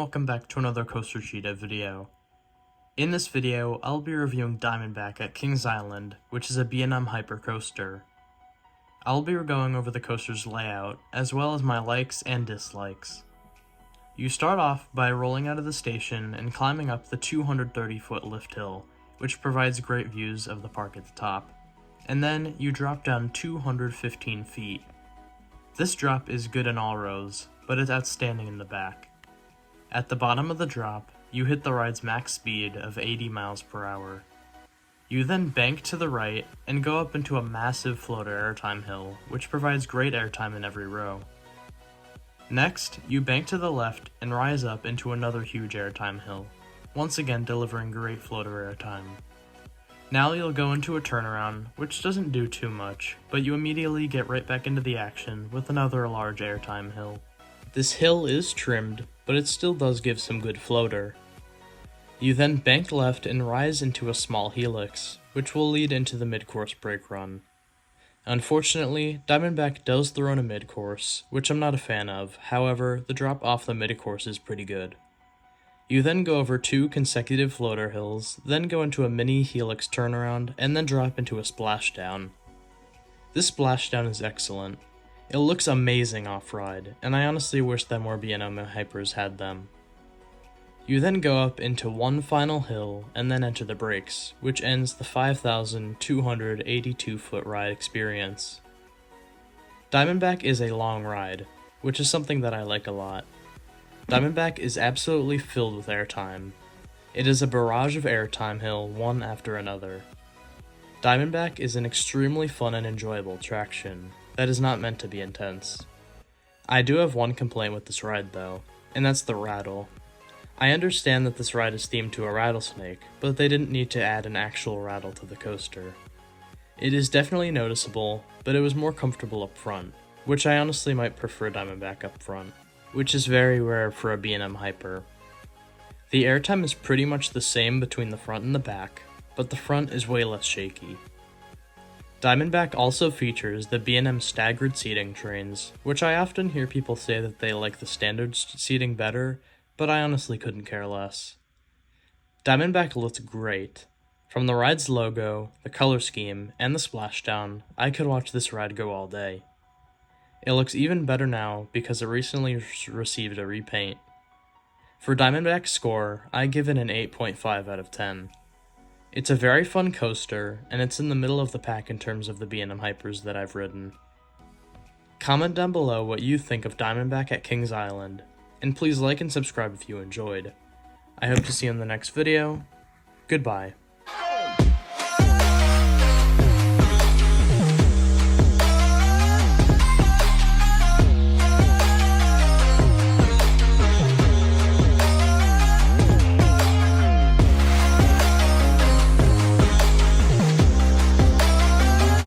welcome back to another Coaster Cheetah video. In this video, I'll be reviewing Diamondback at Kings Island, which is a B&M hypercoaster. I'll be going over the coaster's layout, as well as my likes and dislikes. You start off by rolling out of the station and climbing up the 230-foot lift hill, which provides great views of the park at the top, and then you drop down 215 feet. This drop is good in all rows, but it's outstanding in the back. At the bottom of the drop, you hit the ride's max speed of 80 miles per hour. You then bank to the right and go up into a massive floater airtime hill, which provides great airtime in every row. Next, you bank to the left and rise up into another huge airtime hill, once again delivering great floater airtime. Now you'll go into a turnaround, which doesn't do too much, but you immediately get right back into the action with another large airtime hill. This hill is trimmed, but it still does give some good floater. You then bank left and rise into a small helix, which will lead into the mid-course brake run. Unfortunately, Diamondback does throw in a mid-course, which I'm not a fan of, however, the drop off the mid-course is pretty good. You then go over 2 consecutive floater hills, then go into a mini helix turnaround, and then drop into a splashdown. This splashdown is excellent. It looks amazing off-ride, and I honestly wish that more B&M hypers had them. You then go up into one final hill, and then enter the brakes, which ends the 5,282-foot ride experience. Diamondback is a long ride, which is something that I like a lot. Diamondback is absolutely filled with airtime. It is a barrage of airtime hill, one after another. Diamondback is an extremely fun and enjoyable attraction that is not meant to be intense. I do have one complaint with this ride though, and that's the rattle. I understand that this ride is themed to a rattlesnake, but they didn't need to add an actual rattle to the coaster. It is definitely noticeable, but it was more comfortable up front, which I honestly might prefer Diamondback up front, which is very rare for a B&M hyper. The airtime is pretty much the same between the front and the back, but the front is way less shaky. Diamondback also features the B&M staggered seating trains, which I often hear people say that they like the standard seating better, but I honestly couldn't care less. Diamondback looks great. From the ride's logo, the color scheme, and the splashdown, I could watch this ride go all day. It looks even better now because it recently received a repaint. For Diamondback's score, I give it an 8.5 out of 10. It's a very fun coaster, and it's in the middle of the pack in terms of the B&M hypers that I've ridden. Comment down below what you think of Diamondback at Kings Island, and please like and subscribe if you enjoyed. I hope to see you in the next video. Goodbye.